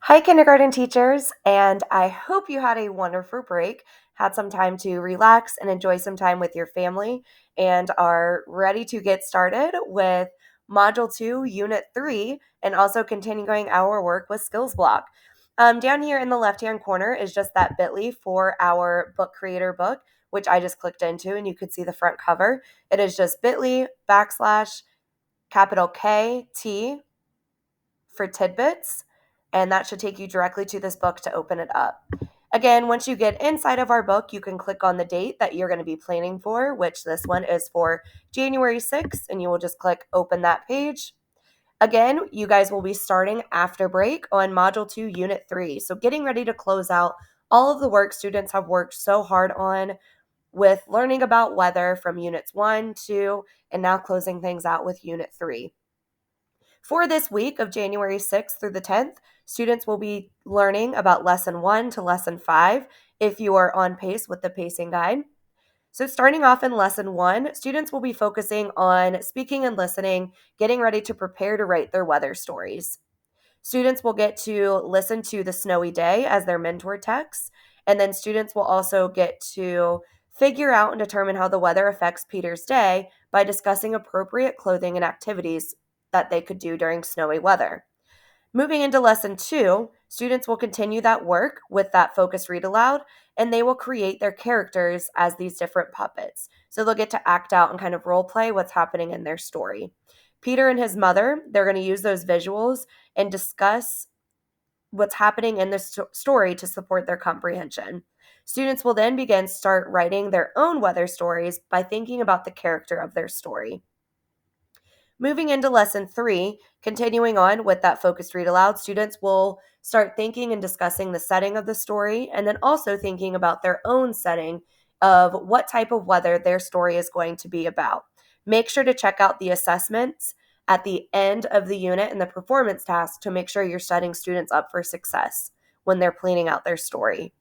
Hi, kindergarten teachers, and I hope you had a wonderful break, had some time to relax and enjoy some time with your family, and are ready to get started with Module 2, Unit 3, and also continuing our work with Skills Block. Down here in the left-hand corner is just that bit.ly for our book creator book, which I just clicked into, and you could see the front cover. It is just bit.ly /KT for tidbits, and that should take you directly to this book to open it up. Again, once you get inside of our book, you can click on the date that you're going to be planning for, which this one is for January 6th, and you will just click open that page. Again, you guys will be starting after break on Module 2, Unit 3. So getting ready to close out all of the work students have worked so hard on with learning about weather from Units 1, 2, and now closing things out with Unit 3. For this week of January 6th through the 10th, students will be learning about Lesson 1 to Lesson 5 if you are on pace with the pacing guide. So starting off in Lesson 1, students will be focusing on speaking and listening, getting ready to prepare to write their weather stories. Students will get to listen to The Snowy Day as their mentor text, and then students will also get to figure out and determine how the weather affects Peter's day by discussing appropriate clothing and activities that they could do during snowy weather. Moving into Lesson 2, students will continue that work with that focused read aloud, and they will create their characters as these different puppets. So they'll get to act out and kind of role play what's happening in their story. Peter and his mother, they're going to use those visuals and discuss what's happening in the story to support their comprehension. Students will then start writing their own weather stories by thinking about the character of their story. Moving into Lesson 3, continuing on with that focused read aloud, students will start thinking and discussing the setting of the story and then also thinking about their own setting of what type of weather their story is going to be about. Make sure to check out the assessments at the end of the unit and the performance task to make sure you're setting students up for success when they're planning out their story.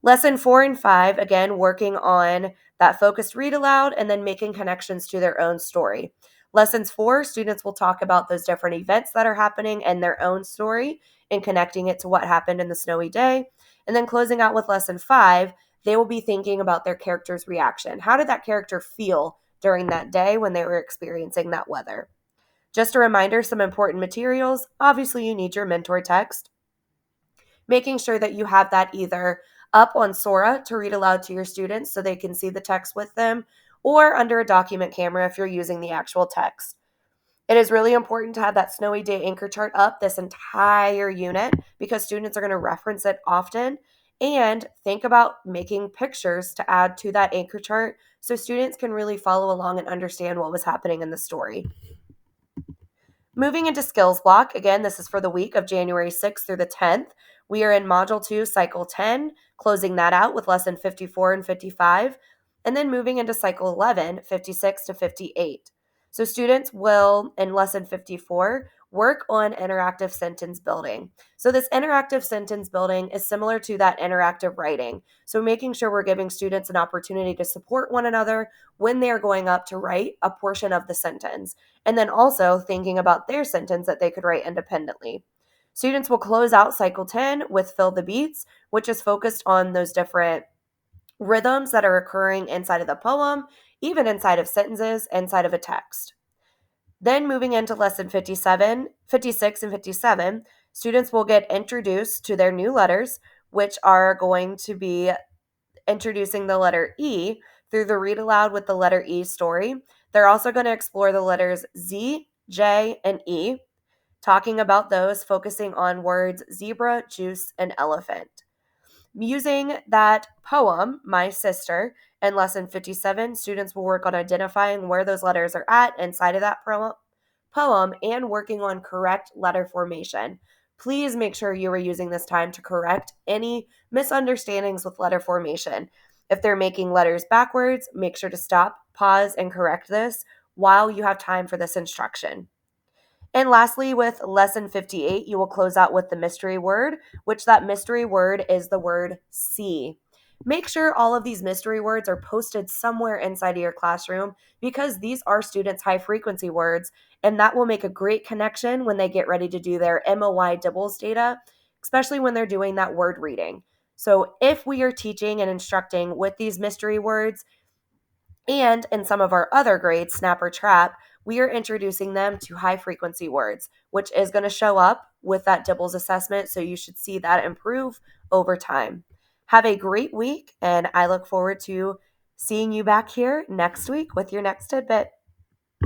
Lesson 4 and 5, again, working on that focused read aloud and then making connections to their own story. Lessons 4, students will talk about those different events that are happening and their own story and connecting it to what happened in the snowy day. And then closing out with Lesson 5, they will be thinking about their character's reaction. How did that character feel during that day when they were experiencing that weather? Just a reminder, some important materials. Obviously, you need your mentor text. Making sure that you have that either up on Sora to read aloud to your students so they can see the text with them, or under a document camera if you're using the actual text. It is really important to have that snowy day anchor chart up this entire unit because students are going to reference it often, and think about making pictures to add to that anchor chart so students can really follow along and understand what was happening in the story. Moving into Skills Block, again, this is for the week of January 6th through the 10th. We are in Module 2, Cycle 10, closing that out with Lesson 54 and 55, and then moving into Cycle 11, 56 to 58. So students will, in Lesson 54, work on interactive sentence building. So this interactive sentence building is similar to that interactive writing. So making sure we're giving students an opportunity to support one another when they are going up to write a portion of the sentence, and then also thinking about their sentence that they could write independently. Students will close out Cycle 10 with Fill the Beats, which is focused on those different rhythms that are occurring inside of the poem, even inside of sentences, inside of a text. Then moving into Lesson 56 and 57, students will get introduced to their new letters, which are going to be introducing the letter E through the Read Aloud with the Letter E story. They're also going to explore the letters Z, J, and E, talking about those, focusing on words zebra, juice, and elephant. Using that poem, My Sister, in Lesson 57, students will work on identifying where those letters are at inside of that poem and working on correct letter formation. Please make sure you are using this time to correct any misunderstandings with letter formation. If they're making letters backwards, make sure to stop, pause, and correct this while you have time for this instruction. And lastly, with Lesson 58, you will close out with the mystery word, which that mystery word is the word see. Make sure all of these mystery words are posted somewhere inside of your classroom because these are students' high frequency words, and that will make a great connection when they get ready to do their MOI Dibbles data especially when they're doing that word reading. So if we are teaching and instructing with these mystery words, and in some of our other grades, Snap or Trap, we are introducing them to high frequency words, which is going to show up with that Dibbles assessment. So you should see that improve over time. Have a great week, and I look forward to seeing you back here next week with your next tidbit.